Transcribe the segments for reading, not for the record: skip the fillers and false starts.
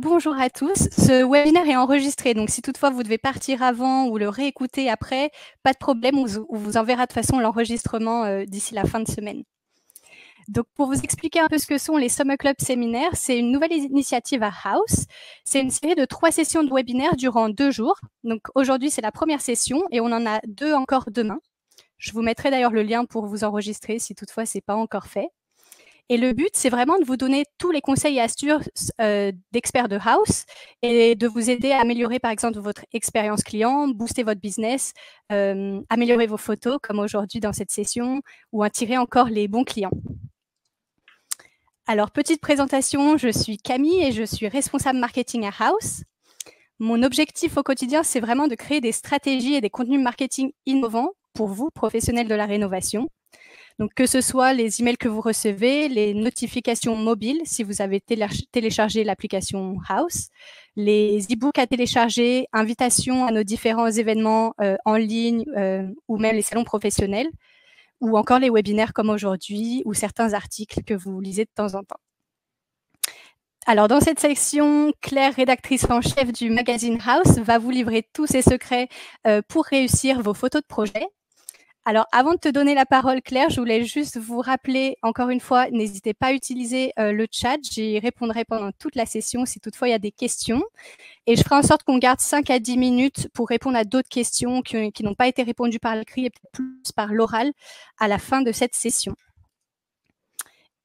Bonjour à tous. Ce webinaire est enregistré, donc si toutefois vous devez partir avant ou le réécouter après, pas de problème, on vous enverra de toute façon l'enregistrement d'ici la fin de semaine. Donc, pour vous expliquer un peu ce que sont les Summer Club séminaires, c'est une nouvelle initiative à House. C'est une série de 3 sessions de webinaires durant 2 jours. Donc, aujourd'hui, c'est la première session et on en a 2 encore demain. Je vous mettrai d'ailleurs le lien pour vous enregistrer si toutefois ce n'est pas encore fait. Et le but, c'est vraiment de vous donner tous les conseils et astuces d'experts de House et de vous aider à améliorer, par exemple, votre expérience client, booster votre business, améliorer vos photos, comme aujourd'hui dans cette session, ou attirer encore les bons clients. Alors, petite présentation, je suis Camille et je suis responsable marketing à House. Mon objectif au quotidien, c'est vraiment de créer des stratégies et des contenus marketing innovants pour vous, professionnels de la rénovation. Donc, que ce soit les emails que vous recevez, les notifications mobiles, si vous avez téléchargé l'application House, les e-books à télécharger, invitations à nos différents événements en ligne ou même les salons professionnels, ou encore les webinaires comme aujourd'hui ou certains articles que vous lisez de temps en temps. Alors, dans cette section, Claire, rédactrice en chef du magazine House, va vous livrer tous ses secrets pour réussir vos photos de projet. Alors, avant de te donner la parole, Claire, je voulais juste vous rappeler, encore une fois, n'hésitez pas à utiliser le chat. J'y répondrai pendant toute la session si toutefois il y a des questions. Et je ferai en sorte qu'on garde 5 à 10 minutes pour répondre à d'autres questions qui n'ont pas été répondues par l'écrit et peut-être plus par l'oral à la fin de cette session.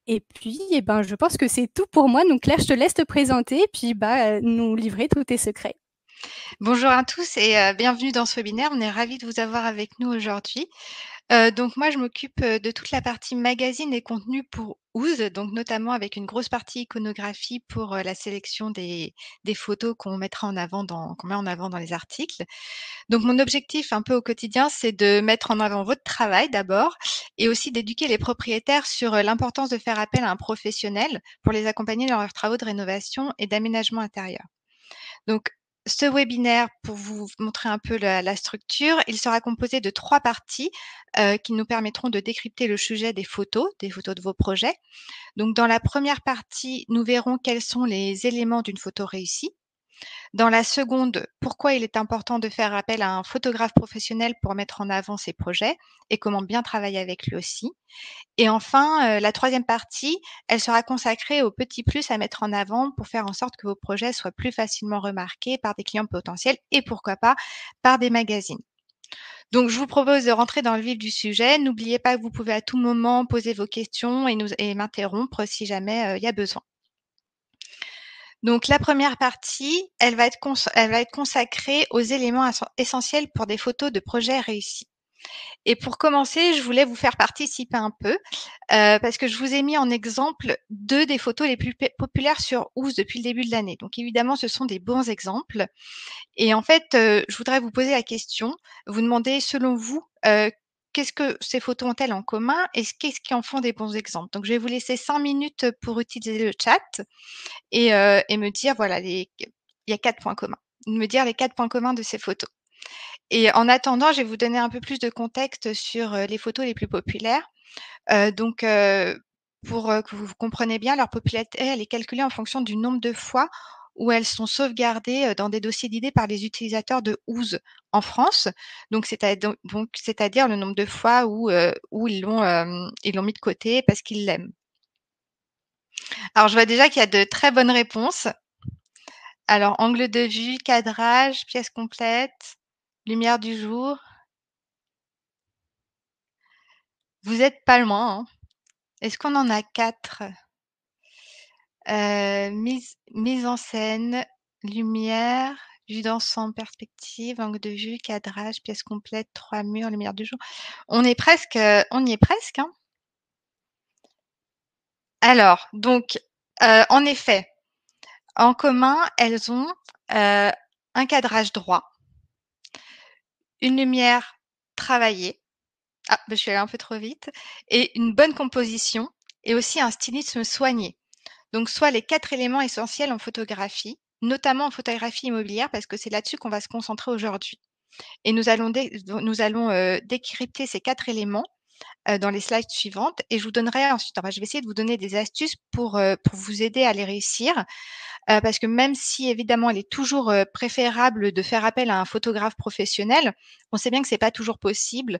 Et puis, je pense que c'est tout pour moi. Donc, Claire, je te laisse te présenter puis nous livrer tous tes secrets. Bonjour à tous et bienvenue dans ce webinaire. On est ravis de vous avoir avec nous aujourd'hui. Donc moi, je m'occupe de toute la partie magazine et contenu pour Ooze, donc notamment avec une grosse partie iconographie pour la sélection des photos qu'on met en avant dans les articles. Donc mon objectif un peu au quotidien, c'est de mettre en avant votre travail d'abord et aussi d'éduquer les propriétaires sur l'importance de faire appel à un professionnel pour les accompagner dans leurs travaux de rénovation et d'aménagement intérieur. Donc, ce webinaire, pour vous montrer un peu la structure, il sera composé de 3 parties qui nous permettront de décrypter le sujet des photos de vos projets. Donc, dans la première partie, nous verrons quels sont les éléments d'une photo réussie. Dans la seconde, pourquoi il est important de faire appel à un photographe professionnel pour mettre en avant ses projets et comment bien travailler avec lui aussi. Et enfin, la troisième partie, elle sera consacrée aux petits plus à mettre en avant pour faire en sorte que vos projets soient plus facilement remarqués par des clients potentiels et pourquoi pas par des magazines. Donc, je vous propose de rentrer dans le vif du sujet. N'oubliez pas que vous pouvez à tout moment poser vos questions et m'interrompre si jamais il y a besoin. Donc, la première partie, elle va être consacrée aux éléments essentiels pour des photos de projets réussis. Et pour commencer, je voulais vous faire participer un peu parce que je vous ai mis en exemple 2 des photos les plus populaires sur Ooze depuis le début de l'année. Donc évidemment, ce sont des bons exemples et en fait, je voudrais vous poser la question, vous demander selon vous, qu'est-ce que ces photos ont-elles en commun et qu'est-ce qui en font des bons exemples? Donc je vais vous laisser 5 minutes pour utiliser le chat et me dire voilà il y a 4 points communs. Me dire les 4 points communs de ces photos. Et en attendant, je vais vous donner un peu plus de contexte sur les photos les plus populaires. Pour que vous compreniez bien, leur popularité, elle est calculée en fonction du nombre de fois où elles sont sauvegardées dans des dossiers d'idées par les utilisateurs de Ooze en France. Donc, c'est-à-dire le nombre de fois où ils l'ont mis de côté parce qu'ils l'aiment. Alors, je vois déjà qu'il y a de très bonnes réponses. Alors, angle de vue, cadrage, pièce complète, lumière du jour. Vous êtes pas loin, hein. Est-ce qu'on en a 4? Mise en scène, lumière, vue d'ensemble, perspective, angle de vue, cadrage, pièce complète, 3 murs, lumière du jour. On y est presque, hein. Alors donc, en effet, en commun, elles ont, un cadrage droit, une lumière travaillée. Ah, je suis allée un peu trop vite et une bonne composition et aussi un stylisme soigné. Donc, soit les 4 éléments essentiels en photographie, notamment en photographie immobilière, parce que c'est là-dessus qu'on va se concentrer aujourd'hui. Et nous allons décrypter ces 4 éléments dans les slides suivantes et je vous donnerai ensuite, enfin, je vais essayer de vous donner des astuces pour vous aider à les réussir. Parce que même si évidemment il est toujours préférable de faire appel à un photographe professionnel, on sait bien que c'est pas toujours possible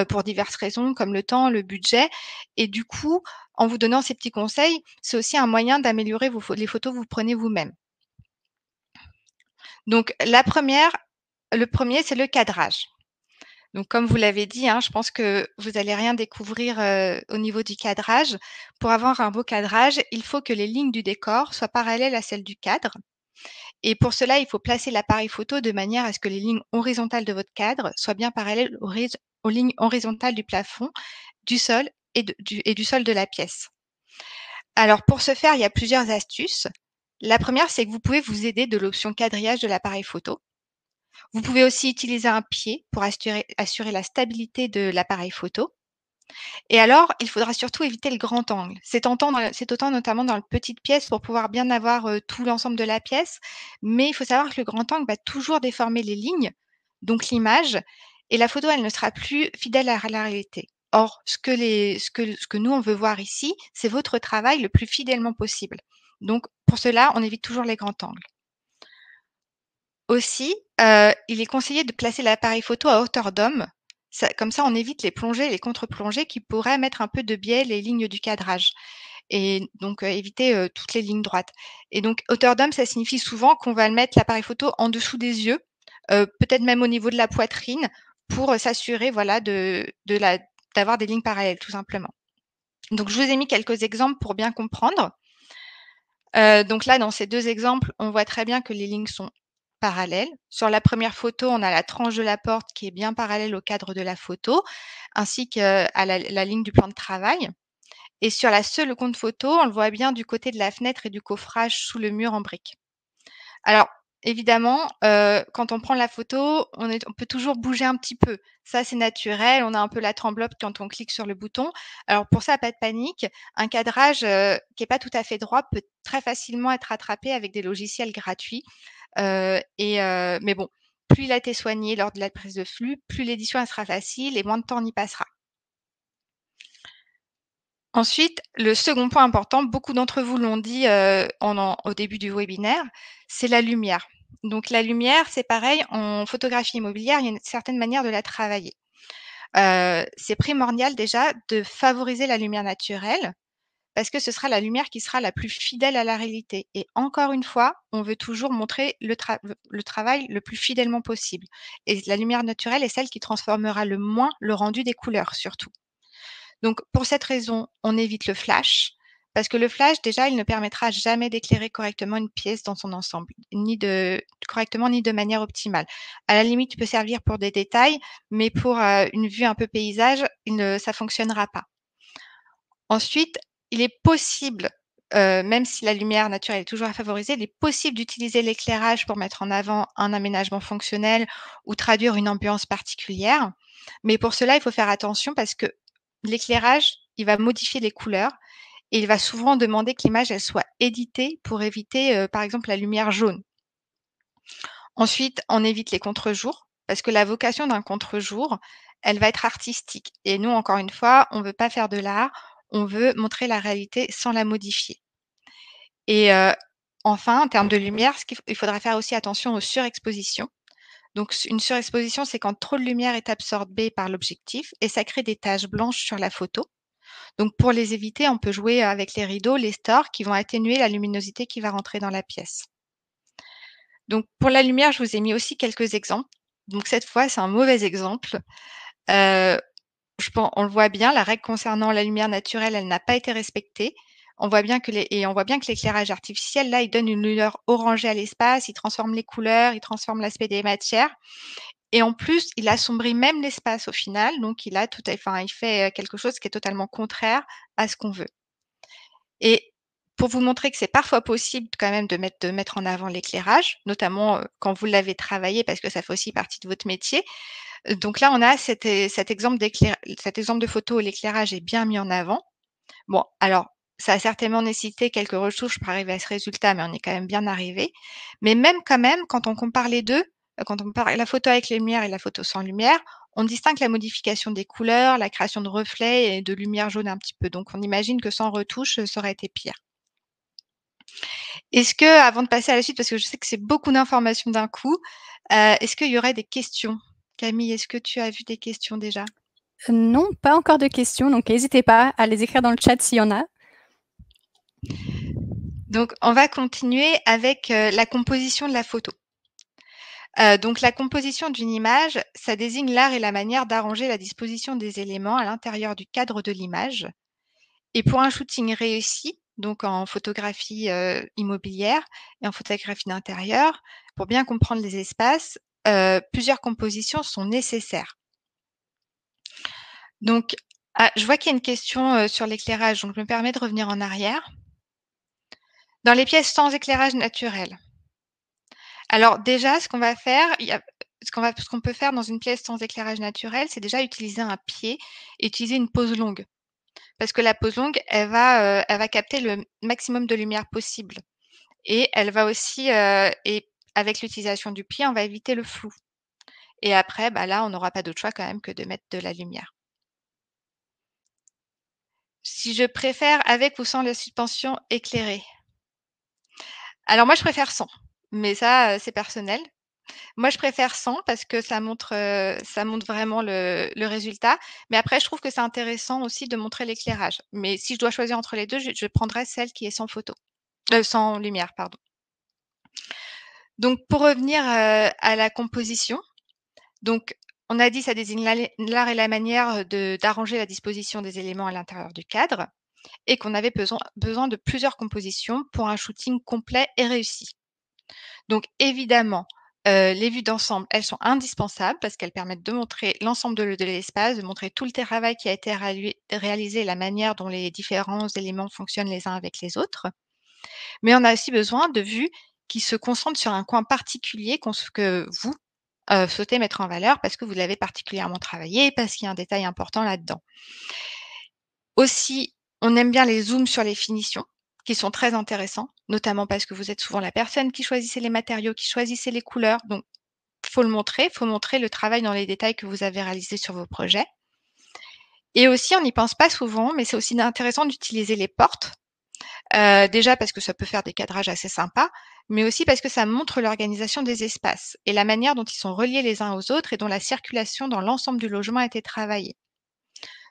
pour diverses raisons comme le temps, le budget et du coup, en vous donnant ces petits conseils, c'est aussi un moyen d'améliorer les photos que vous prenez vous-même. Donc le premier, c'est le cadrage. Donc comme vous l'avez dit, hein, je pense que vous n'allez rien découvrir au niveau du cadrage. Pour avoir un beau cadrage, il faut que les lignes du décor soient parallèles à celles du cadre. Et pour cela, il faut placer l'appareil photo de manière à ce que les lignes horizontales de votre cadre soient bien parallèles aux lignes horizontales du plafond, du sol et du sol de la pièce. Alors pour ce faire, il y a plusieurs astuces. La première, c'est que vous pouvez vous aider de l'option quadrillage de l'appareil photo. Vous pouvez aussi utiliser un pied pour assurer la stabilité de l'appareil photo. Et alors, il faudra surtout éviter le grand angle. C'est autant notamment dans la petite pièce pour pouvoir bien avoir tout l'ensemble de la pièce, mais il faut savoir que le grand angle va toujours déformer les lignes, donc l'image, et la photo, elle ne sera plus fidèle à la réalité. Or, ce que nous, on veut voir ici, c'est votre travail le plus fidèlement possible. Donc, pour cela, on évite toujours les grands angles. Aussi, il est conseillé de placer l'appareil photo à hauteur d'homme. Comme ça, on évite les plongées et les contre-plongées qui pourraient mettre un peu de biais les lignes du cadrage et donc éviter toutes les lignes droites. Et donc hauteur d'homme, ça signifie souvent qu'on va mettre l'appareil photo en dessous des yeux, peut-être même au niveau de la poitrine pour s'assurer voilà, d'avoir des lignes parallèles, tout simplement. Donc je vous ai mis quelques exemples pour bien comprendre. Donc là, dans ces 2 exemples, on voit très bien que les lignes sont parallèles. Sur la première photo, on a la tranche de la porte qui est bien parallèle au cadre de la photo, ainsi qu'à la ligne du plan de travail. Et sur la seconde photo, on le voit bien du côté de la fenêtre et du coffrage sous le mur en briques. Alors, évidemment, quand on prend la photo, on peut toujours bouger un petit peu. Ça, c'est naturel, on a un peu la tremblote quand on clique sur le bouton. Alors pour ça, pas de panique. Un cadrage, qui est pas tout à fait droit peut très facilement être rattrapé avec des logiciels gratuits. Mais bon, plus il a été soigné lors de la prise de flux, plus l'édition elle sera facile et moins de temps on y passera. Ensuite, le second point important, beaucoup d'entre vous l'ont dit au début du webinaire, c'est la lumière. Donc la lumière, c'est pareil, en photographie immobilière, il y a une certaine manière de la travailler. C'est primordial déjà de favoriser la lumière naturelle parce que ce sera la lumière qui sera la plus fidèle à la réalité. Et encore une fois, on veut toujours montrer le travail le plus fidèlement possible. Et la lumière naturelle est celle qui transformera le moins le rendu des couleurs surtout. Donc pour cette raison, on évite le flash, parce que le flash, déjà, il ne permettra jamais d'éclairer correctement une pièce dans son ensemble, ni de manière optimale. À la limite, il peut servir pour des détails, mais pour une vue un peu paysage, ça fonctionnera pas. Ensuite, il est possible, même si la lumière naturelle est toujours à favoriser, il est possible d'utiliser l'éclairage pour mettre en avant un aménagement fonctionnel ou traduire une ambiance particulière. Mais pour cela, il faut faire attention parce que l'éclairage, il va modifier les couleurs et il va souvent demander que l'image, elle soit éditée pour éviter, par exemple, la lumière jaune. Ensuite, on évite les contre-jours parce que la vocation d'un contre-jour, elle va être artistique. Et nous, encore une fois, on ne veut pas faire de l'art, on veut montrer la réalité sans la modifier. Et enfin, en termes de lumière, il faudra faire aussi attention aux surexpositions. Donc une surexposition, c'est quand trop de lumière est absorbée par l'objectif et ça crée des taches blanches sur la photo. Donc pour les éviter, on peut jouer avec les rideaux, les stores qui vont atténuer la luminosité qui va rentrer dans la pièce. Donc pour la lumière, je vous ai mis aussi quelques exemples. Donc cette fois, c'est un mauvais exemple. On le voit bien, la règle concernant la lumière naturelle, elle n'a pas été respectée. On voit bien que l'éclairage artificiel, là, il donne une lueur orangée à l'espace, il transforme les couleurs, il transforme l'aspect des matières. Et en plus, il assombrit même l'espace au final. Donc, il fait quelque chose qui est totalement contraire à ce qu'on veut. Et pour vous montrer que c'est parfois possible quand même de mettre en avant l'éclairage, notamment quand vous l'avez travaillé, parce que ça fait aussi partie de votre métier. Donc là, on a cet exemple de photo où l'éclairage est bien mis en avant. Bon, alors, ça a certainement nécessité quelques retouches pour arriver à ce résultat, mais on est quand même bien arrivé. Mais même quand même, quand on compare les deux, quand on compare la photo avec les lumières et la photo sans lumière, on distingue la modification des couleurs, la création de reflets et de lumière jaune un petit peu. Donc, on imagine que sans retouche, ça aurait été pire. Est-ce que, avant de passer à la suite, parce que je sais que c'est beaucoup d'informations d'un coup, est-ce qu'il y aurait des questions? Camille, est-ce que tu as vu des questions déjà? Non, pas encore de questions, donc n'hésitez pas à les écrire dans le chat s'il y en a. Donc, on va continuer avec la composition de la photo. Donc, la composition d'une image, ça désigne l'art et la manière d'arranger la disposition des éléments à l'intérieur du cadre de l'image. Et pour un shooting réussi, donc en photographie immobilière et en photographie d'intérieur, pour bien comprendre les espaces, plusieurs compositions sont nécessaires. Donc, je vois qu'il y a une question sur l'éclairage, donc je me permets de revenir en arrière. Dans les pièces sans éclairage naturel. Alors déjà, ce qu'on va faire, ce qu'on peut faire dans une pièce sans éclairage naturel, c'est déjà utiliser un pied et utiliser une pose longue. Parce que la pose longue, elle va capter le maximum de lumière possible. Et elle va aussi, et avec l'utilisation du pied, on va éviter le flou. Et après, bah là, on n'aura pas d'autre choix quand même que de mettre de la lumière. Si je préfère avec ou sans la suspension éclairée? Alors moi, je préfère sans, mais ça, c'est personnel. Moi, je préfère sans parce que ça montre vraiment le résultat. Mais après, je trouve que c'est intéressant aussi de montrer l'éclairage. Mais si je dois choisir entre les 2, je prendrai celle qui est sans photo, sans lumière, pardon. Donc pour revenir, à la composition, donc on a dit ça désigne l'art et la manière, d'arranger la disposition des éléments à l'intérieur du cadre et qu'on avait besoin de plusieurs compositions pour un shooting complet et réussi. Donc évidemment, les vues d'ensemble, elles sont indispensables parce qu'elles permettent de montrer l'ensemble de l'espace, de montrer tout le travail qui a été réalisé, la manière dont les différents éléments fonctionnent les uns avec les autres. Mais on a aussi besoin de vues qui se concentrent sur un coin particulier que vous, souhaitez mettre en valeur parce que vous l'avez particulièrement travaillé, parce qu'il y a un détail important là-dedans. Aussi, on aime bien les zooms sur les finitions qui sont très intéressants, notamment parce que vous êtes souvent la personne qui choisissait les matériaux, qui choisissait les couleurs. Donc, faut montrer le travail dans les détails que vous avez réalisé sur vos projets. Et aussi, on n'y pense pas souvent, mais c'est aussi intéressant d'utiliser les portes. Déjà parce que ça peut faire des cadrages assez sympas, mais aussi parce que ça montre l'organisation des espaces et la manière dont ils sont reliés les uns aux autres et dont la circulation dans l'ensemble du logement a été travaillée.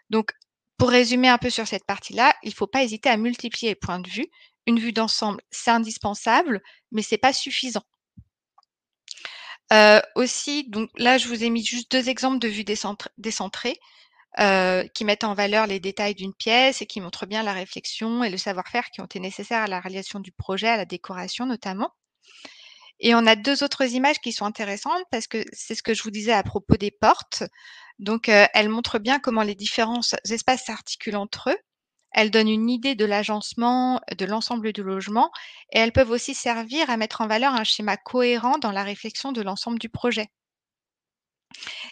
Donc, pour résumer un peu sur cette partie-là, il ne faut pas hésiter à multiplier les points de vue. Une vue d'ensemble, c'est indispensable, mais c'est pas suffisant. Aussi, donc là, je vous ai mis juste 2 exemples de vues décentrées, qui mettent en valeur les détails d'une pièce et qui montrent bien la réflexion et le savoir-faire qui ont été nécessaires à la réalisation du projet, à la décoration notamment. Et on a 2 autres images qui sont intéressantes parce que c'est ce que je vous disais à propos des portes. Donc, elles montrent bien comment les différents espaces s'articulent entre eux. Elles donnent une idée de l'agencement de l'ensemble du logement et elles peuvent aussi servir à mettre en valeur un schéma cohérent dans la réflexion de l'ensemble du projet.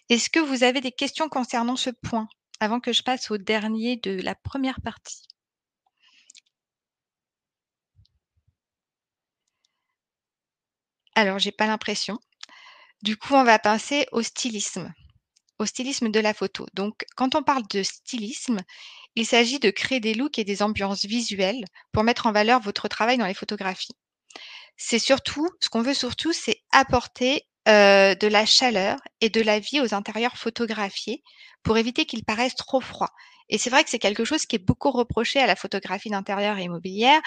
Est-ce que vous avez des questions concernant ce point, avant que je passe au dernier de la première partie? Alors, j'ai pas l'impression. Du coup, on va passer au stylisme de la photo. Donc, quand on parle de stylisme, il s'agit de créer des looks et des ambiances visuelles pour mettre en valeur votre travail dans les photographies. C'est surtout ce qu'on veut surtout, c'est apporter, de la chaleur et de la vie aux intérieurs photographiés pour éviter qu'ils paraissent trop froids. Et c'est vrai que c'est quelque chose qui est beaucoup reproché à la photographie d'intérieur et immobilière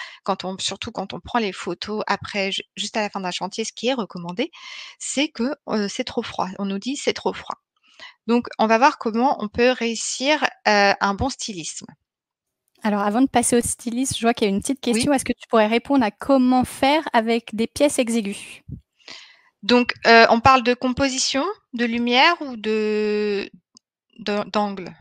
surtout quand on prend les photos après juste à la fin d'un chantier, ce qui est recommandé, c'est que, c'est trop froid. On nous dit: «C'est trop froid». Donc on va voir comment on peut réussir, un bon stylisme. Alors avant de passer au stylisme, je vois qu'il y a une petite Oui. question. Est-ce que tu pourrais répondre à comment faire avec des pièces exiguës? Donc, on parle de composition, de lumière ou d'angle?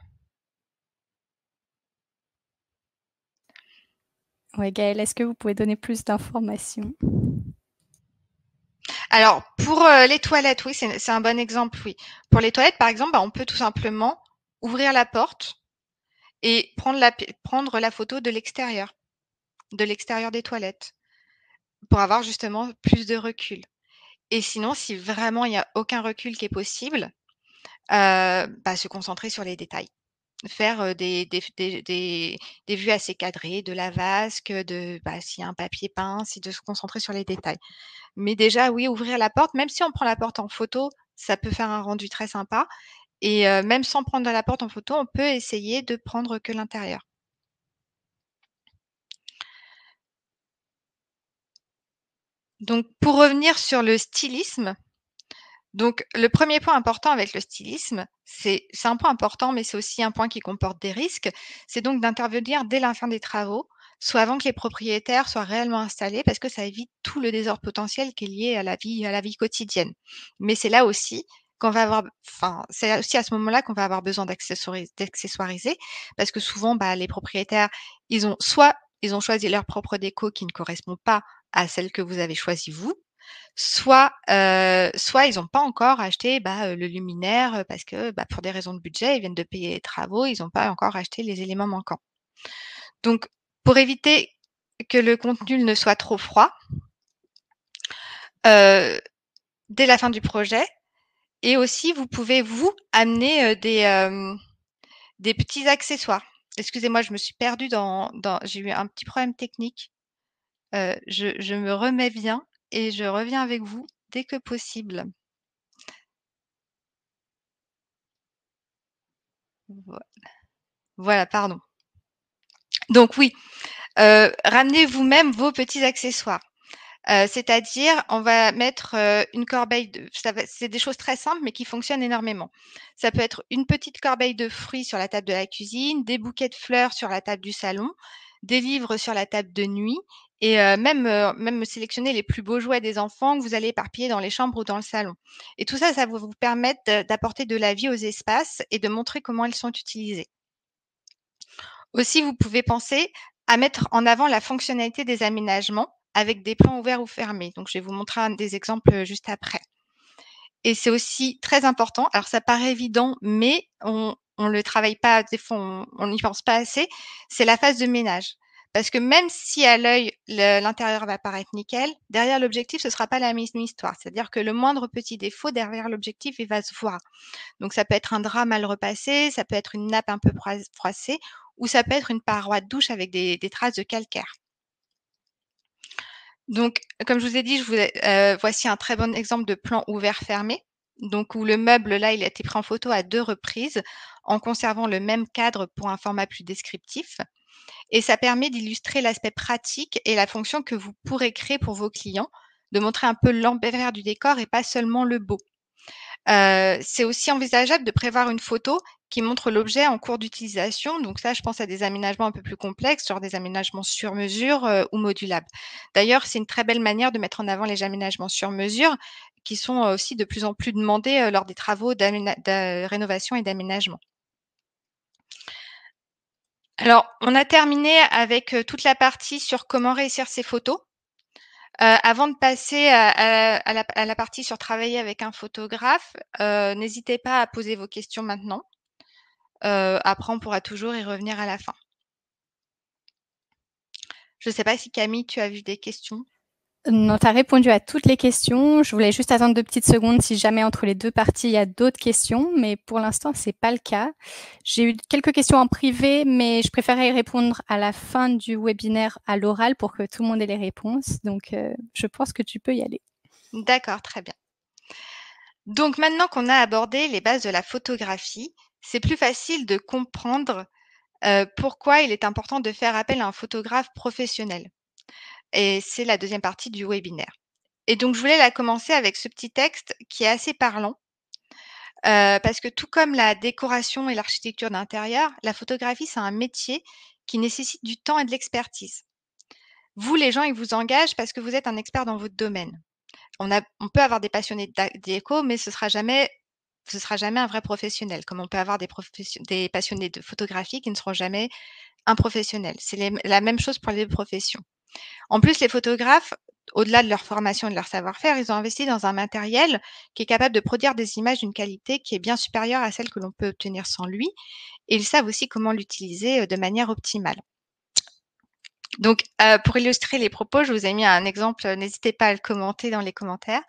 Ouais, Gaëlle, est-ce que vous pouvez donner plus d'informations? Alors pour, les toilettes, oui, c'est un bon exemple, oui. Pour les toilettes, par exemple, bah, on peut tout simplement ouvrir la porte et prendre la photo de l'extérieur des toilettes, pour avoir justement plus de recul. Et sinon, si vraiment il y a aucun recul qui est possible, se concentrer sur les détails. Faire des vues assez cadrées, de la vasque, s'il y a un papier peint, c'est de se concentrer sur les détails. Mais déjà, oui, ouvrir la porte, même si on prend la porte en photo, ça peut faire un rendu très sympa. Et même sans prendre la porte en photo, on peut essayer de prendre que l'intérieur. Donc, pour revenir sur le stylisme, donc le premier point important avec le stylisme, c'est un point important, mais c'est aussi un point qui comporte des risques, c'est donc d'intervenir dès la fin des travaux, soit avant que les propriétaires soient réellement installés, parce que ça évite tout le désordre potentiel qui est lié à la vie quotidienne. Mais c'est là aussi qu'on va avoir, enfin, c'est aussi à ce moment-là qu'on va avoir besoin d'accessoiriser, parce que souvent, les propriétaires, ils ont choisi leur propre déco qui ne correspond pas à celle que vous avez choisie vous, soit ils n'ont pas encore acheté, le luminaire, parce que, pour des raisons de budget, ils viennent de payer les travaux, ils n'ont pas encore acheté les éléments manquants. Donc pour éviter que le contenu ne soit trop froid, dès la fin du projet, et aussi vous pouvez amener, des petits accessoires. Excusez-moi, je me suis perdue dans j'ai eu un petit problème technique. Je me remets bien et je reviens avec vous dès que possible. Voilà, pardon. Donc oui, ramenez vous-même vos petits accessoires. C'est-à-dire, on va mettre, une corbeille c'est des choses très simples, mais qui fonctionnent énormément. Ça peut être une petite corbeille de fruits sur la table de la cuisine, des bouquets de fleurs sur la table du salon, des livres sur la table de nuit et même sélectionner les plus beaux jouets des enfants que vous allez éparpiller dans les chambres ou dans le salon. Et tout ça, ça va vous permettre d'apporter de la vie aux espaces et de montrer comment ils sont utilisés. Aussi, vous pouvez penser à mettre en avant la fonctionnalité des aménagements avec des plans ouverts ou fermés. Donc, je vais vous montrer des exemples juste après. Et c'est aussi très important. Alors, ça paraît évident, mais on le travaille pas, des fois, on n'y pense pas assez. C'est la phase de ménage. Parce que même si à l'œil, l'intérieur va paraître nickel, derrière l'objectif, ce sera pas la même histoire. C'est-à-dire que le moindre petit défaut derrière l'objectif, il va se voir. Donc, ça peut être un drap mal repassé, ça peut être une nappe un peu froissée, ou ça peut être une paroi de douche avec des traces de calcaire. Donc, comme je vous ai dit, voici un très bon exemple de plan ouvert-fermé, donc où le meuble, là, il a été pris en photo à 2 reprises, en conservant le même cadre pour un format plus descriptif. Et ça permet d'illustrer l'aspect pratique et la fonction que vous pourrez créer pour vos clients, de montrer un peu l'envers du décor et pas seulement le beau. C'est aussi envisageable de prévoir une photo qui montre l'objet en cours d'utilisation. Donc ça, je pense à des aménagements un peu plus complexes, genre des aménagements sur mesure, ou modulables. D'ailleurs, c'est une très belle manière de mettre en avant les aménagements sur mesure qui sont, aussi de plus en plus demandés, lors des travaux de rénovation et d'aménagement. Alors, on a terminé avec, toute la partie sur comment réussir ses photos. Avant de passer à la partie sur travailler avec un photographe, n'hésitez pas à poser vos questions maintenant. Après on pourra toujours y revenir à la fin. Je ne sais pas si Camille, tu as vu des questions? Non, tu as répondu à toutes les questions. Je voulais juste attendre 2 petites secondes si jamais entre les 2 parties, il y a d'autres questions, mais pour l'instant, c'est pas le cas. J'ai eu quelques questions en privé, mais je préférais y répondre à la fin du webinaire à l'oral pour que tout le monde ait les réponses. Donc, je pense que tu peux y aller. D'accord, très bien. Donc maintenant qu'on a abordé les bases de la photographie, c'est plus facile de comprendre, pourquoi il est important de faire appel à un photographe professionnel et c'est la deuxième partie du webinaire. Et donc je voulais la commencer avec ce petit texte qui est assez parlant. Parce que tout comme la décoration et l'architecture d'intérieur, la photographie, c'est un métier qui nécessite du temps et de l'expertise. Vous, les gens, ils vous engagent parce que vous êtes un expert dans votre domaine. On peut avoir des passionnés déco, mais ce sera jamais un vrai professionnel, comme on peut avoir des passionnés de photographie qui ne seront jamais un professionnel. C'est la même chose pour les professions. En plus, les photographes, au-delà de leur formation et de leur savoir-faire, ils ont investi dans un matériel qui est capable de produire des images d'une qualité qui est bien supérieure à celle que l'on peut obtenir sans lui. Et ils savent aussi comment l'utiliser de manière optimale. Donc, pour illustrer les propos, je vous ai mis un exemple, n'hésitez pas à le commenter dans les commentaires.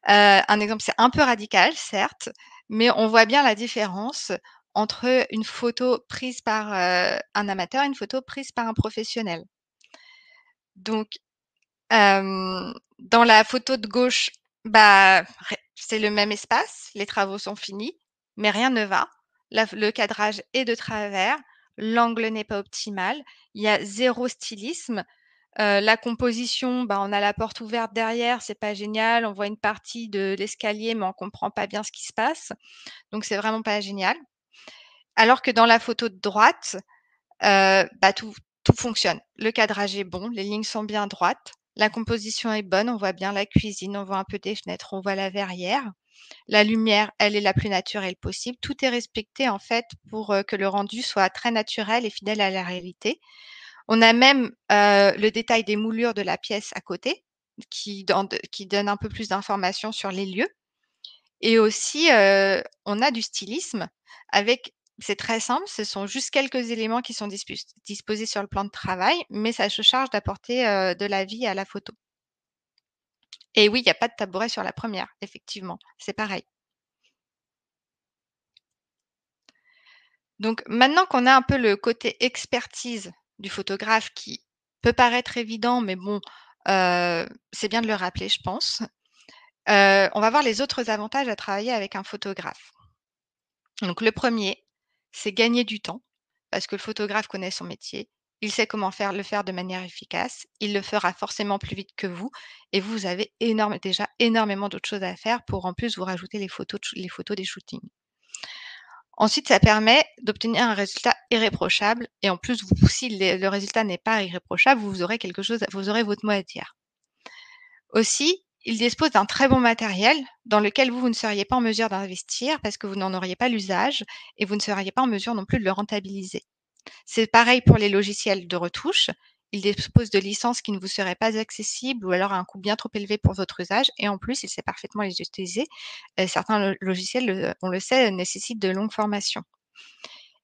Un exemple, c'est un peu radical, certes, mais on voit bien la différence entre une photo prise par un amateur et une photo prise par un professionnel. Donc, dans la photo de gauche, bah, c'est le même espace, les travaux sont finis, mais rien ne va. Le cadrage est de travers, l'angle n'est pas optimal, il y a zéro stylisme. La composition, bah, on a la porte ouverte derrière, c'est pas génial. On voit une partie de l'escalier, mais on comprend pas bien ce qui se passe. Donc c'est vraiment pas génial. Alors que dans la photo de droite, bah, tout fonctionne. Le cadrage est bon, les lignes sont bien droites, la composition est bonne, on voit bien la cuisine, on voit un peu des fenêtres, on voit la verrière. La lumière, elle est la plus naturelle possible. Tout est respecté en fait pour, que le rendu soit très naturel et fidèle à la réalité. On a même, le détail des moulures de la pièce à côté qui donne un peu plus d'informations sur les lieux et aussi, on a du stylisme avec c'est très simple, ce sont juste quelques éléments qui sont disposés sur le plan de travail, mais ça se charge d'apporter, de la vie à la photo. Et oui, il y a pas de tabouret sur la première, effectivement, c'est pareil. Donc maintenant qu'on a un peu le côté expertise du photographe qui peut paraître évident, mais bon, c'est bien de le rappeler, je pense. On va voir les autres avantages à travailler avec un photographe. Donc le premier, c'est gagner du temps parce que le photographe connaît son métier. Il sait comment le faire de manière efficace. Il le fera forcément plus vite que vous et vous avez déjà énormément d'autres choses à faire pour en plus vous rajouter les photos des shootings. Ensuite, ça permet d'obtenir un résultat irréprochable et en plus, si le résultat n'est pas irréprochable, vous aurez vous aurez votre mot à dire. Aussi, il dispose d'un très bon matériel dans lequel vous ne seriez pas en mesure d'investir parce que vous n'en auriez pas l'usage et vous ne seriez pas en mesure non plus de le rentabiliser. C'est pareil pour les logiciels de retouche. Il dispose de licences qui ne vous seraient pas accessibles ou alors à un coût bien trop élevé pour votre usage et en plus, il sait parfaitement les utiliser. Certains logiciels, on le sait, nécessitent de longues formations.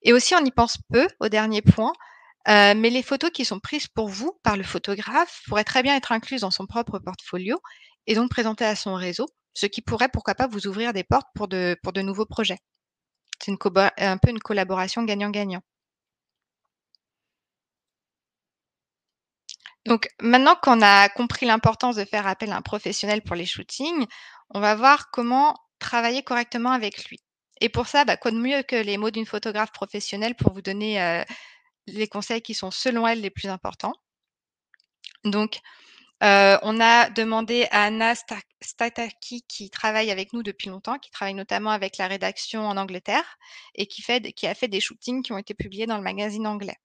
Et aussi, on y pense peu au dernier point, mais les photos qui sont prises pour vous par le photographe pourraient très bien être incluses dans son propre portfolio et donc présentées à son réseau, ce qui pourrait, pourquoi pas, vous ouvrir des portes pour de nouveaux projets. C'est un peu une collaboration gagnant-gagnant. Donc maintenant qu'on a compris l'importance de faire appel à un professionnel pour les shootings, on va voir comment travailler correctement avec lui. Et pour ça, quoi de mieux que les mots d'une photographe professionnelle pour vous donner les conseils qui sont selon elle les plus importants. Donc, on a demandé à Anna Stataki qui travaille avec nous depuis longtemps, qui travaille notamment avec la rédaction en Angleterre et qui a fait des shootings qui ont été publiés dans le magazine anglais.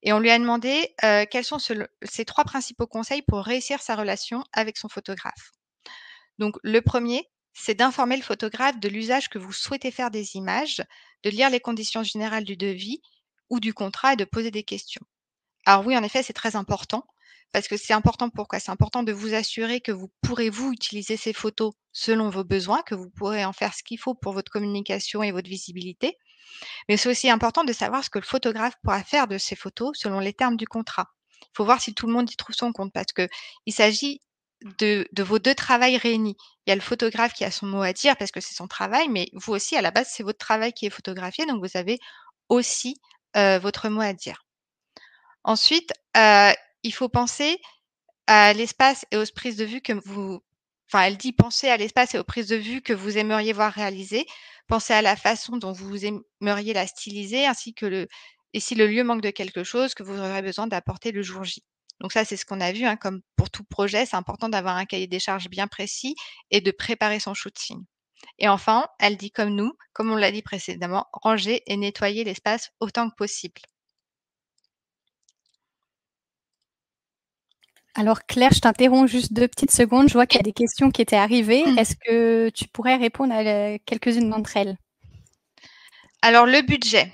Et on lui a demandé quels sont ses 3 principaux conseils pour réussir sa relation avec son photographe. Donc le premier, c'est d'informer le photographe de l'usage que vous souhaitez faire des images, de lire les conditions générales du devis ou du contrat et de poser des questions. Alors oui, en effet, c'est très important parce que c'est important pourquoi? C'est important de vous assurer que vous pourrez, vous, utiliser ces photos selon vos besoins, que vous pourrez en faire ce qu'il faut pour votre communication et votre visibilité. Mais c'est aussi important de savoir ce que le photographe pourra faire de ces photos selon les termes du contrat. Il faut voir si tout le monde y trouve son compte parce qu'il s'agit de vos 2 travails réunis. Il y a le photographe qui a son mot à dire parce que c'est son travail, mais vous aussi, à la base, c'est votre travail qui est photographié, donc vous avez aussi, votre mot à dire. Ensuite, il faut penser à l'espace et aux prises de vue que vous enfin, elle dit: «Pensez à l'espace et aux prises de vue que vous aimeriez voir réalisées. Pensez à la façon dont vous aimeriez la styliser ainsi que et si le lieu manque de quelque chose que vous aurez besoin d'apporter le jour J». Donc ça, c'est ce qu'on a vu, hein, comme pour tout projet, c'est important d'avoir un cahier des charges bien précis et de préparer son shooting. Et enfin, elle dit comme nous, comme on l'a dit précédemment, ranger et nettoyer l'espace autant que possible. Alors Claire, je t'interromps juste 2 petites secondes. Je vois qu'il y a des questions qui étaient arrivées. Est-ce que tu pourrais répondre à quelques-unes d'entre elles? Alors le budget.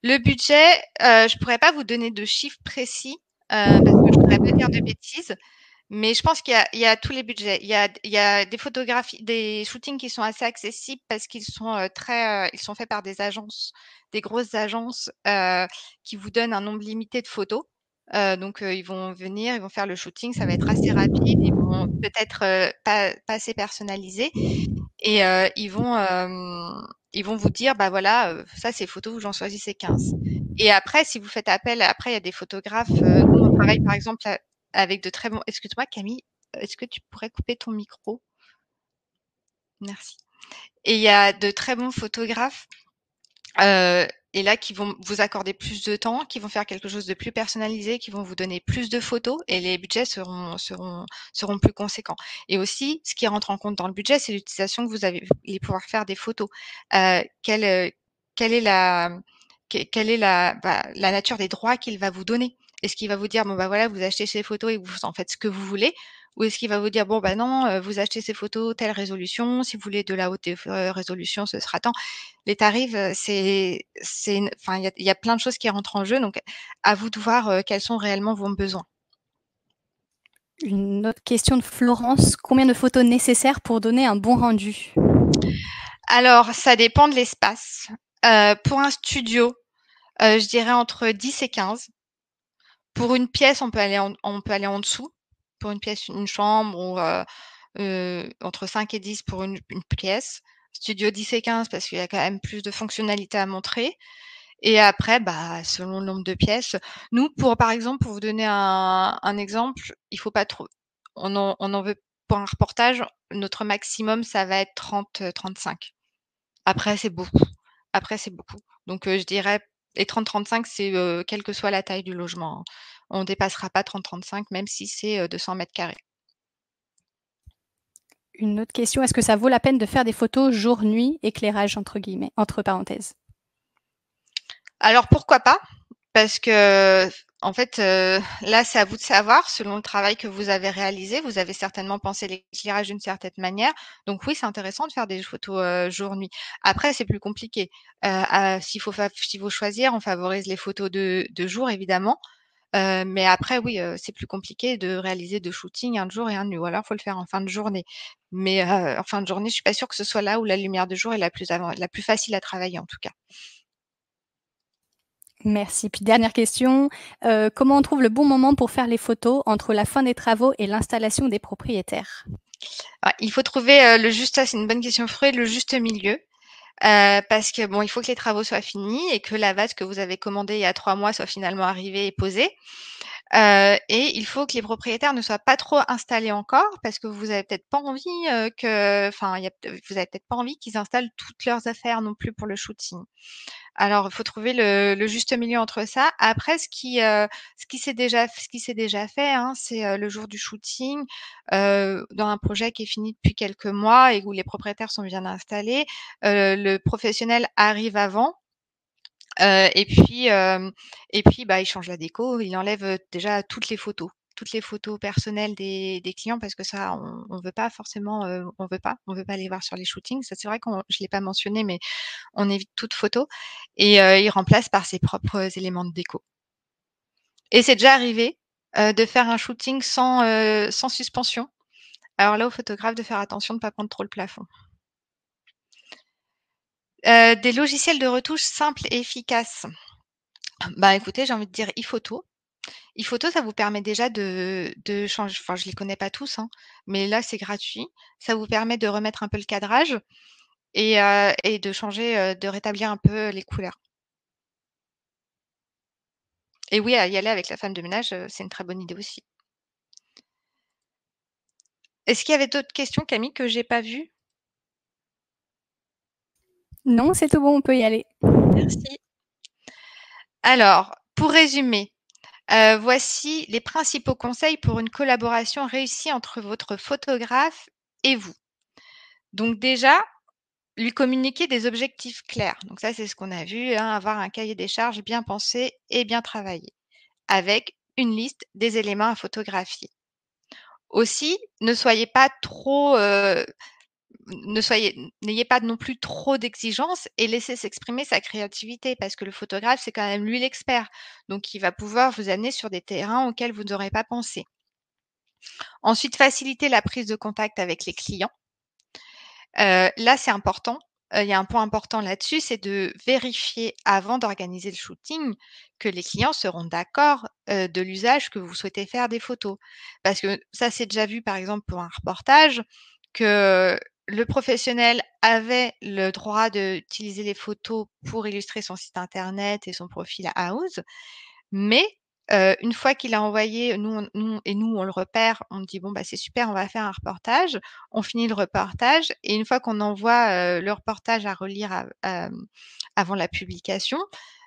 Le budget, je pourrais pas vous donner de chiffres précis, parce que je voudrais pas dire de bêtises, mais je pense qu'il y a tous les budgets. Il y a des photographies, des shootings qui sont assez accessibles parce qu'ils sont, ils sont faits par des grosses agences, qui vous donnent un nombre limité de photos. Donc, ils vont venir, ils vont faire le shooting, ça va être assez rapide, ils vont peut-être, pas assez personnalisé et ils vont vous dire, bah voilà, ça c'est photos, vous en choisissez 15. Et après, si vous faites appel, après il y a des photographes. Nous, on travaille par exemple avec de très bons. Excuse-moi, Camille, est-ce que tu pourrais couper ton micro? Merci. Et il y a de très bons photographes. Et là, qui vont vous accorder plus de temps, qui vont faire quelque chose de plus personnalisé, qui vont vous donner plus de photos et les budgets seront plus conséquents. Et aussi, ce qui rentre en compte dans le budget, c'est l'utilisation que vous allez pouvoir faire des photos. Quelle est la nature des droits qu'il va vous donner? Est-ce qu'il va vous dire, bon bah voilà, vous achetez ces photos et vous en faites ce que vous voulez? Ou est-ce qu'il va vous dire, bon bah non, vous achetez ces photos, telle résolution, si vous voulez de la haute résolution, ce sera tant. Les tarifs, enfin, il y a plein de choses qui rentrent en jeu, donc à vous de voir, quels sont réellement vos besoins. Une autre question de Florence. Combien de photos nécessaires pour donner un bon rendu? Alors, ça dépend de l'espace. Pour un studio, je dirais entre 10 et 15. Pour une pièce, on peut aller en dessous. Pour une pièce, une chambre ou entre 5 et 10 pour une pièce. Studio 10 et 15 parce qu'il y a quand même plus de fonctionnalités à montrer. Et après, bah, selon le nombre de pièces. Nous, par exemple, pour vous donner un exemple, il faut pas trop. On en veut pour un reportage, notre maximum, ça va être 30-35. Après, c'est beaucoup. Donc, je dirais, et 30-35, c'est quelle que soit la taille du logement, hein. On dépassera pas 30-35, même si c'est 200 mètres carrés. Une autre question, est-ce que ça vaut la peine de faire des photos jour-nuit, éclairage entre guillemets, entre parenthèses? Alors pourquoi pas? Parce que en fait, là, c'est à vous de savoir, selon le travail que vous avez réalisé. Vous avez certainement pensé l'éclairage d'une certaine manière. Donc oui, c'est intéressant de faire des photos, jour-nuit. Après, c'est plus compliqué. S'il faut choisir, on favorise les photos de jour évidemment. Mais après oui, c'est plus compliqué de réaliser 2 shootings, un de jour et un de nuit, ou alors faut le faire en fin de journée. Mais en fin de journée, je suis pas sûre que ce soit là où la lumière de jour est la plus facile à travailler en tout cas. Merci. Puis dernière question, comment on trouve le bon moment pour faire les photos entre la fin des travaux et l'installation des propriétaires? Ouais, il faut trouver, ça c'est une bonne question, trouver le juste milieu. Parce que bon, il faut que les travaux soient finis et que la vase que vous avez commandée il y a 3 mois soit finalement arrivée et posée. Et il faut que les propriétaires ne soient pas trop installés encore parce que vous avez peut-être pas envie, vous avez peut-être pas envie qu'ils installent toutes leurs affaires non plus pour le shooting. Alors, il faut trouver le juste milieu entre ça. Après, ce qui s'est déjà fait, hein, c'est, le jour du shooting, dans un projet qui est fini depuis quelques mois et où les propriétaires sont bien installés, le professionnel arrive avant. Et puis, bah, il change la déco, il enlève, déjà toutes les photos personnelles des clients parce que ça on veut pas forcément, on veut pas les voir sur les shootings. Ça, c'est vrai qu'on je l'ai pas mentionné, mais on évite toute photo et il remplace par ses propres éléments de déco. Et c'est déjà arrivé, de faire un shooting sans suspension. Alors là, au photographe de faire attention de pas prendre trop le plafond. Des logiciels de retouche simples et efficaces. Bah, écoutez, j'ai envie de dire iPhoto. iPhoto, ça vous permet déjà de changer, enfin, je les connais pas tous, hein, mais là, c'est gratuit. Ça vous permet de remettre un peu le cadrage et de changer, de rétablir un peu les couleurs. Et oui, à y aller avec la femme de ménage, c'est une très bonne idée aussi. Est-ce qu'il y avait d'autres questions, Camille, que j'ai pas vues? Non, c'est tout bon, on peut y aller. Merci. Alors, pour résumer, voici les principaux conseils pour une collaboration réussie entre votre photographe et vous. Donc déjà, lui communiquer des objectifs clairs. Donc ça, c'est ce qu'on a vu, hein, avoir un cahier des charges bien pensé et bien travaillé, avec une liste des éléments à photographier. Aussi, ne soyez pas trop, n'ayez pas non plus trop d'exigences et laissez s'exprimer sa créativité parce que le photographe, c'est quand même lui l'expert. Donc il va pouvoir vous amener sur des terrains auxquels vous n'aurez pas pensé. Ensuite, faciliter la prise de contact avec les clients. Là, c'est important. Il y a un point important là-dessus, c'est de vérifier avant d'organiser le shooting que les clients seront d'accord, de l'usage que vous souhaitez faire des photos. Parce que ça, c'est déjà vu, par exemple, pour un reportage, que le professionnel avait le droit d'utiliser les photos pour illustrer son site internet et son profil à Houzz, mais une fois qu'il a envoyé, nous on le repère, on dit: «Bon, bah, c'est super, on va faire un reportage». On finit le reportage et une fois qu'on envoie, le reportage à relire avant la publication,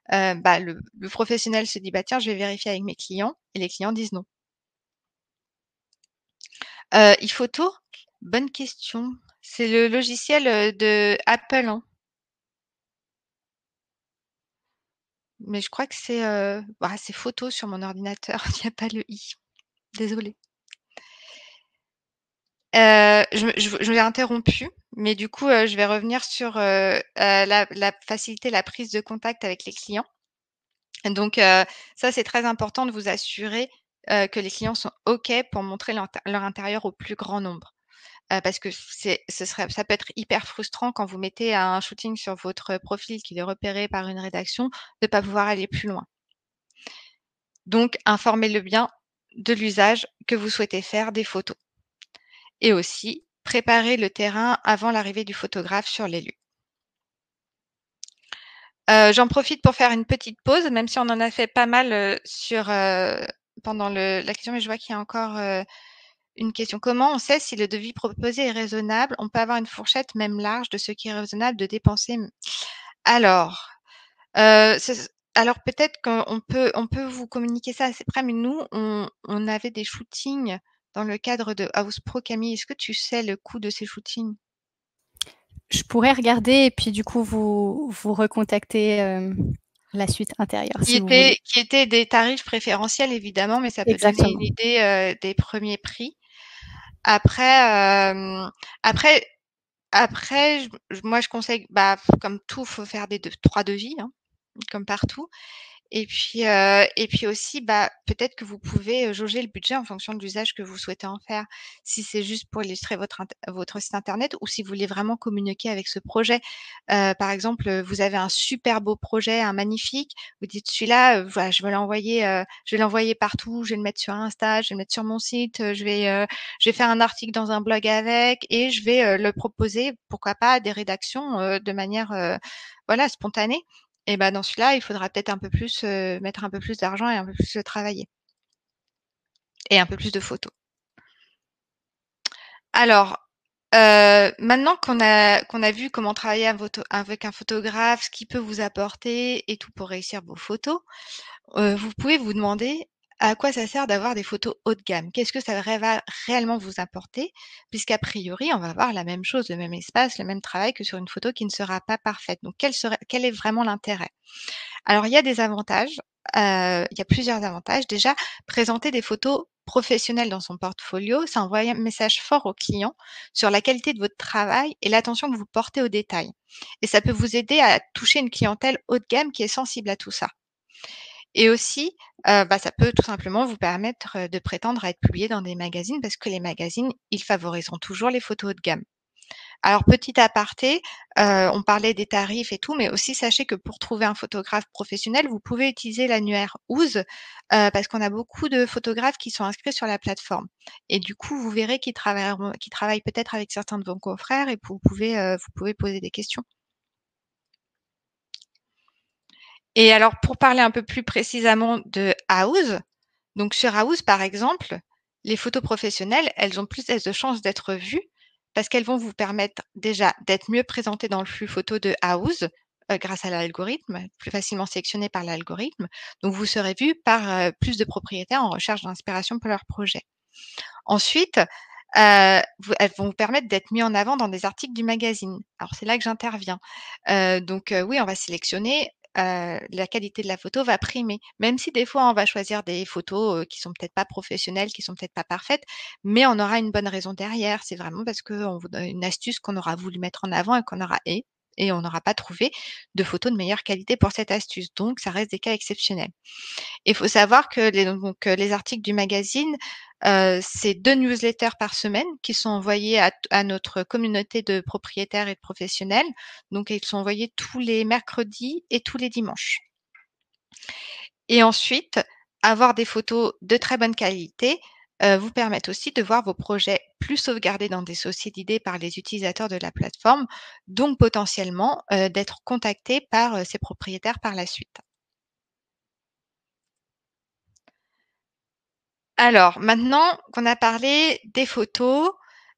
bah, le professionnel se dit: «Bah, tiens, je vais vérifier avec mes clients» et les clients disent: «Non». ePhoto? Bonne question. C'est le logiciel, de Apple, hein. Mais je crois que c'est photo sur mon ordinateur, il y a pas le i. Désolée. Je l'ai interrompu, mais du coup, je vais revenir sur, la faciliter la prise de contact avec les clients. Donc, ça, c'est très important de vous assurer, que les clients sont OK pour montrer leur intérieur au plus grand nombre. Parce que ça peut être hyper frustrant quand vous mettez un shooting sur votre profil qu'il est repéré par une rédaction, de pas pouvoir aller plus loin. Donc informez-le bien de l'usage que vous souhaitez faire des photos et aussi préparez le terrain avant l'arrivée du photographe sur les lieux. J'en profite pour faire une petite pause, même si on en a fait pas mal, pendant la question, mais je vois qu'il y a encore, une question. Comment on sait si le devis proposé est raisonnable? On peut avoir une fourchette, même large, de ce qui est raisonnable de dépenser? Alors, alors peut-être qu'on peut vous communiquer ça assez près, mais nous, on avait des shootings dans le cadre de House Pro. Camille, est-ce que tu sais le coût de ces shootings? Je pourrais regarder et puis du coup vous recontacter, la suite intérieure Qui si vous voulez. étaient qui étaient des tarifs préférentiels évidemment, mais ça peut donner une Exactement. idée, des premiers prix. Après, après moi je conseille, bah, comme tout, faut faire des 3 devis, hein, comme partout. Et puis aussi, bah, peut-être que vous pouvez, jauger le budget en fonction de l'usage que vous souhaitez en faire. Si c'est juste pour illustrer votre site internet ou si vous voulez vraiment communiquer avec ce projet. Par exemple, vous avez un super beau projet, un magnifique, vous dites: «Celui-là, voilà, je vais l'envoyer partout, je vais le mettre sur Insta, je vais le mettre sur mon site, je vais faire un article dans un blog avec et je vais, le proposer, pourquoi pas, à des rédactions, de manière, voilà, spontanée». Et bah, dans celui-là, il faudra peut-être un peu plus, mettre un peu plus d'argent et un peu plus le travailler et un peu plus de photos. Alors, maintenant qu'on a vu comment travailler avec un photographe, ce qu'il peut vous apporter et tout pour réussir vos photos, vous pouvez vous demander à quoi ça sert d'avoir des photos haut de gamme? Qu'est-ce que ça va réellement vous apporter? Puisqu'a priori, on va avoir la même chose, le même espace, le même travail que sur une photo qui ne sera pas parfaite. Donc quel est vraiment l'intérêt? Alors, il y a des avantages, il y a plusieurs avantages. Déjà, présenter des photos professionnelles dans son portfolio, ça envoie un message fort aux clients sur la qualité de votre travail et l'attention que vous portez aux détails. Et ça peut vous aider à toucher une clientèle haut de gamme qui est sensible à tout ça. Et aussi, bah, ça peut tout simplement vous permettre, de prétendre à être publié dans des magazines parce que les magazines, ils favoriseront toujours les photos haut de gamme. Alors petit aparté, on parlait des tarifs et tout, mais aussi sachez que pour trouver un photographe professionnel, vous pouvez utiliser l'annuaire Houzz, parce qu'on a beaucoup de photographes qui sont inscrits sur la plateforme et du coup, vous verrez qu'ils travaillent peut-être avec certains de vos confrères et vous pouvez poser des questions. Et alors pour parler un peu plus précisément de Houzz, donc sur Houzz, par exemple, les photos professionnelles, elles ont plus de chances d'être vues parce qu'elles vont vous permettre déjà d'être mieux présentées dans le flux photo de Houzz, grâce à l'algorithme, plus facilement sélectionnées par l'algorithme. Donc vous serez vu par, plus de propriétaires en recherche d'inspiration pour leur projet. Ensuite, elles vont vous permettre d'être mis en avant dans des articles du magazine. Alors c'est là que j'interviens. Donc oui, on va sélectionner, la qualité de la photo va primer. Même si des fois on va choisir des photos, qui sont peut-être pas professionnelles, qui sont peut-être pas parfaites, mais on aura une bonne raison derrière. C'est vraiment parce qu'on vous donne une astuce qu'on aura voulu mettre en avant et on n'aura pas trouvé de photos de meilleure qualité pour cette astuce. Donc ça reste des cas exceptionnels. Il faut savoir que les articles du magazine, c'est 2 newsletters par semaine qui sont envoyés à notre communauté de propriétaires et de professionnels. Donc ils sont envoyés tous les mercredis et tous les dimanches. Et ensuite, avoir des photos de très bonne qualité, vous permettent aussi de voir vos projets plus sauvegardés dans des dossiers d'idées par les utilisateurs de la plateforme, donc potentiellement d'être contactés par ses propriétaires par la suite. Alors, maintenant qu'on a parlé des photos,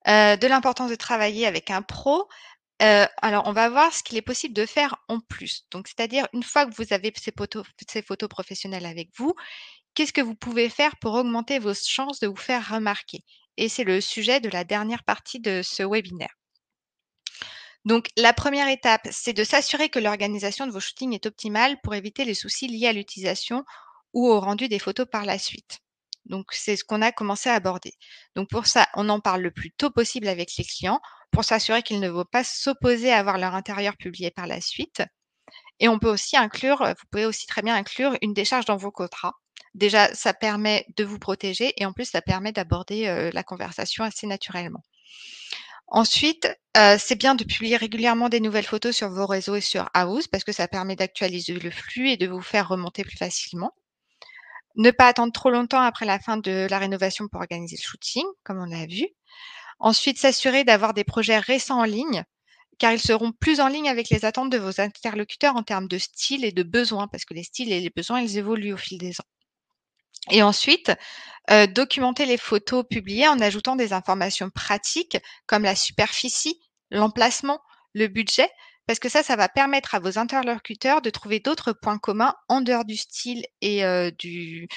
de l'importance de travailler avec un pro, alors on va voir ce qu'il est possible de faire en plus. Donc, c'est-à-dire une fois que vous avez ces photos professionnelles avec vous, qu'est-ce que vous pouvez faire pour augmenter vos chances de vous faire remarquer? Et c'est le sujet de la dernière partie de ce webinaire. Donc, la première étape, c'est de s'assurer que l'organisation de vos shootings est optimale pour éviter les soucis liés à l'utilisation ou au rendu des photos par la suite. Donc, c'est ce qu'on a commencé à aborder. Donc, pour ça, on en parle le plus tôt possible avec les clients pour s'assurer qu'ils ne vont pas s'opposer à avoir leur intérieur publié par la suite. Et on peut aussi vous pouvez aussi très bien inclure une décharge dans vos contrats. Déjà, ça permet de vous protéger et en plus, ça permet d'aborder la conversation assez naturellement. Ensuite, c'est bien de publier régulièrement des nouvelles photos sur vos réseaux et sur Houzz parce que ça permet d'actualiser le flux et de vous faire remonter plus facilement. Ne pas attendre trop longtemps après la fin de la rénovation pour organiser le shooting, comme on l'a vu. Ensuite, s'assurer d'avoir des projets récents en ligne, car ils seront plus en ligne avec les attentes de vos interlocuteurs en termes de style et de besoins, parce que les styles et les besoins, ils évoluent au fil des ans. Et ensuite, documenter les photos publiées en ajoutant des informations pratiques comme la superficie, l'emplacement, le budget, parce que ça va permettre à vos interlocuteurs de trouver d'autres points communs en dehors du style et du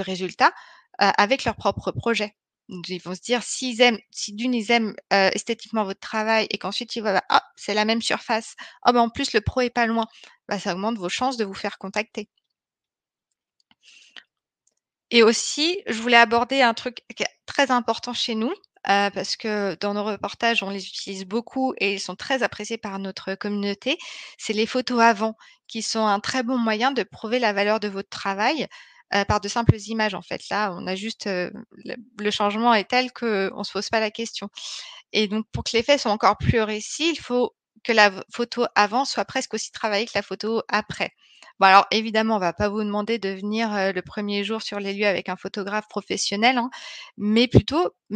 résultat, avec leur propre projet. Donc ils vont se dire si d'une ils aiment, esthétiquement votre travail et qu'ensuite ils voient: «Ah, c'est la même surface. Ah en plus le pro est pas loin», ça augmente vos chances de vous faire contacter. Et aussi, je voulais aborder un truc qui est très important chez nous, parce que dans nos reportages, on les utilise beaucoup et ils sont très appréciés par notre communauté. C'est les photos avant, qui sont un très bon moyen de prouver la valeur de votre travail, par de simples images, en fait. Là, on a juste, le changement est tel qu'on ne se pose pas la question. Et donc pour que l'effet soit encore plus réussi, il faut que la photo avant soit presque aussi travaillée que la photo après. Bon alors évidemment, on va pas vous demander de venir, le 1er jour sur les lieux avec un photographe professionnel, hein, mais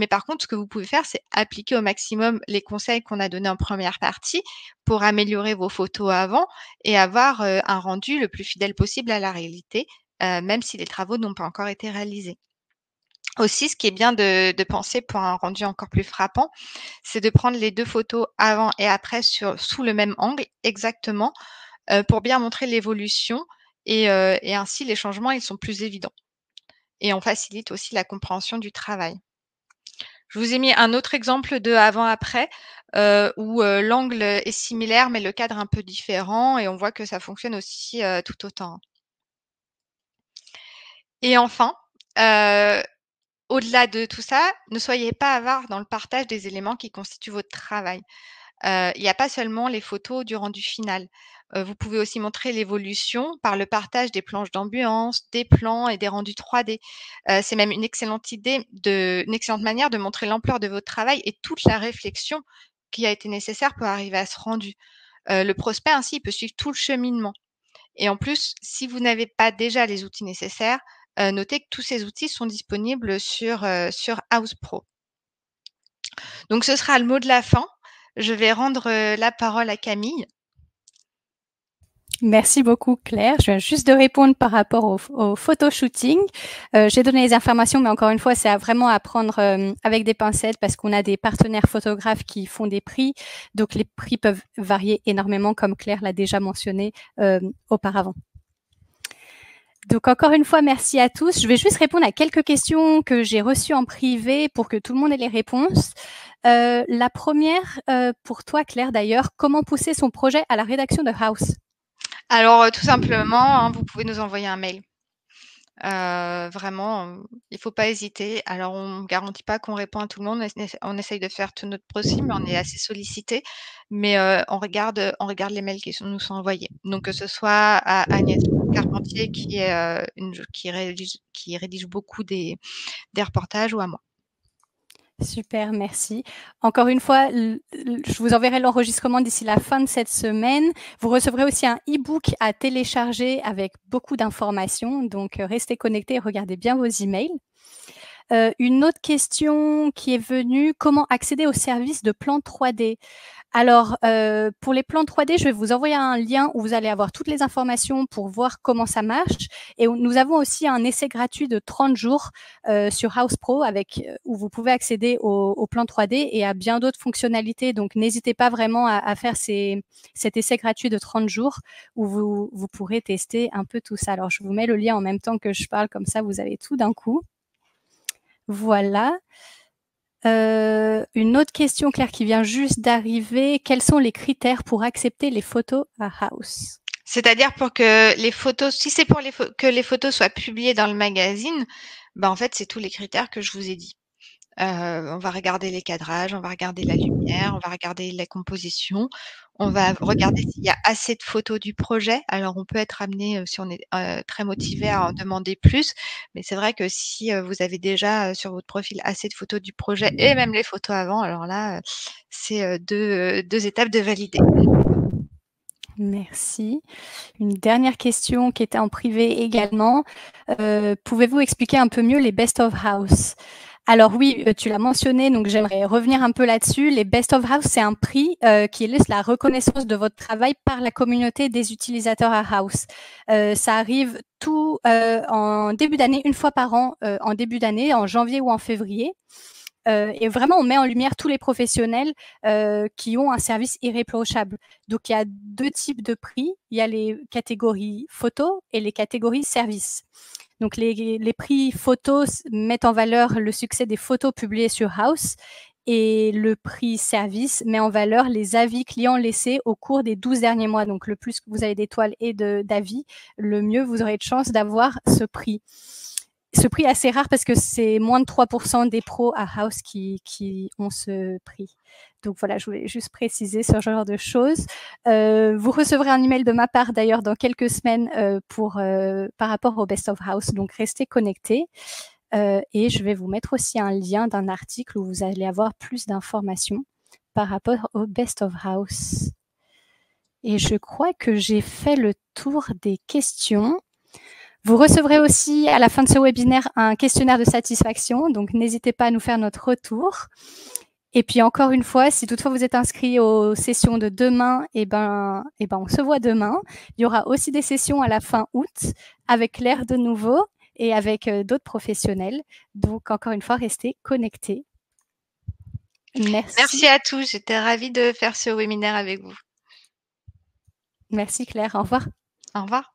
par contre, ce que vous pouvez faire, c'est appliquer au maximum les conseils qu'on a donnés en première partie pour améliorer vos photos avant et avoir, un rendu le plus fidèle possible à la réalité, même si les travaux n'ont pas encore été réalisés. Aussi, ce qui est bien de penser pour un rendu encore plus frappant, c'est de prendre les 2 photos avant et après sous le même angle exactement, pour bien montrer l'évolution et ainsi les changements, ils sont plus évidents et on facilite aussi la compréhension du travail. Je vous ai mis un autre exemple de avant-après, où, l'angle est similaire mais le cadre un peu différent et on voit que ça fonctionne aussi, tout autant. Et enfin, heu au-delà de tout ça, ne soyez pas avare dans le partage des éléments qui constituent votre travail. Il n'y a pas seulement les photos du rendu final. Vous pouvez aussi montrer l'évolution par le partage des planches d'ambiance, des plans et des rendus 3D. C'est même une excellente manière de montrer l'ampleur de votre travail et toute la réflexion qui a été nécessaire pour arriver à ce rendu. Le prospect ainsi, il peut suivre tout le cheminement. Et en plus, si vous n'avez pas déjà les outils nécessaires, notez que tous ces outils sont disponibles sur Houzz Pro. Donc ce sera le mot de la fin. Je vais rendre, la parole à Camille. Merci beaucoup Claire. Je viens juste de répondre par rapport au photoshooting. J'ai donné les informations, mais encore une fois, c'est vraiment à prendre avec des pincettes parce qu'on a des partenaires photographes qui font des prix. Donc les prix peuvent varier énormément, comme Claire l'a déjà mentionné auparavant. Donc encore une fois, merci à tous. Je vais juste répondre à quelques questions que j'ai reçues en privé pour que tout le monde ait les réponses. La première, pour toi Claire d'ailleurs, comment pousser son projet à la rédaction de Houzz? Alors, tout simplement, hein, vous pouvez nous envoyer un mail. Vraiment, il faut pas hésiter. Alors on garantit pas qu'on répond à tout le monde, on essaye de faire tout notre possible, mais on est assez sollicité. Mais, on regarde les mails nous sont envoyés. Donc que ce soit à Agnès Carpentier qui est, qui rédige beaucoup des reportages ou à moi. Super, merci. Encore une fois, je vous enverrai l'enregistrement d'ici la fin de cette semaine. Vous recevrez aussi un e-book à télécharger avec beaucoup d'informations. Donc, restez connectés et regardez bien vos emails. Une autre question qui est venue, comment accéder au service de plan 3D? Alors, pour les plans 3D, je vais vous envoyer un lien où vous allez avoir toutes les informations pour voir comment ça marche. Et nous avons aussi un essai gratuit de 30 jours sur House Pro où vous pouvez accéder au plan 3D et à bien d'autres fonctionnalités. Donc, n'hésitez pas vraiment à faire cet essai gratuit de 30 jours où vous pourrez tester un peu tout ça. Alors, je vous mets le lien en même temps que je parle, comme ça, vous avez tout d'un coup. Voilà. Une autre question, Claire, qui vient juste d'arriver. Quels sont les critères pour accepter les photos à House? C'est-à-dire pour que les photos, si c'est pour que les photos soient publiées dans le magazine, en fait, c'est tous les critères que je vous ai dit. On va regarder les cadrages, on va regarder la lumière, on va regarder la composition, on va regarder s'il y a assez de photos du projet. Alors on peut être amené, si on est, très motivé à en demander plus, mais c'est vrai que si, vous avez déjà, sur votre profil assez de photos du projet et même les photos avant, alors là, c'est, 2 étapes de valider. Merci. Une dernière question qui était en privé également. Pouvez-vous expliquer un peu mieux les Best of House? Alors oui, tu l'as mentionné, donc j'aimerais revenir un peu là-dessus. Les Best of House, c'est un prix qui illustre la reconnaissance de votre travail par la communauté des utilisateurs à House. Ça arrive en début d'année, une fois par an, en début d'année, en janvier ou en février. Et vraiment, on met en lumière tous les professionnels qui ont un service irréprochable. Donc, il y a 2 types de prix. Il y a les catégories photos et les catégories services. Donc, les prix photos mettent en valeur le succès des photos publiées sur House et le prix service met en valeur les avis clients laissés au cours des 12 derniers mois. Donc, le plus que vous avez d'étoiles et d'avis, le mieux vous aurez de chances d'avoir ce prix. Ce prix est assez rare parce que c'est moins de 3% des pros à House qui ont ce prix. Donc voilà, je voulais juste préciser ce genre de choses. Vous recevrez un email de ma part d'ailleurs dans quelques semaines par rapport au Best of House. Donc restez connectés. Et je vais vous mettre aussi un lien d'un article où vous allez avoir plus d'informations par rapport au Best of House. Et je crois que j'ai fait le tour des questions. Vous recevrez aussi à la fin de ce webinaire un questionnaire de satisfaction, donc n'hésitez pas à nous faire notre retour. Et puis encore une fois, si toutefois vous êtes inscrit aux sessions de demain, on se voit demain. Il y aura aussi des sessions à la fin août avec Claire de nouveau et avec d'autres professionnels. Donc encore une fois, restez connectés. Merci. Merci à tous, j'étais ravie de faire ce webinaire avec vous. Merci Claire, au revoir. Au revoir.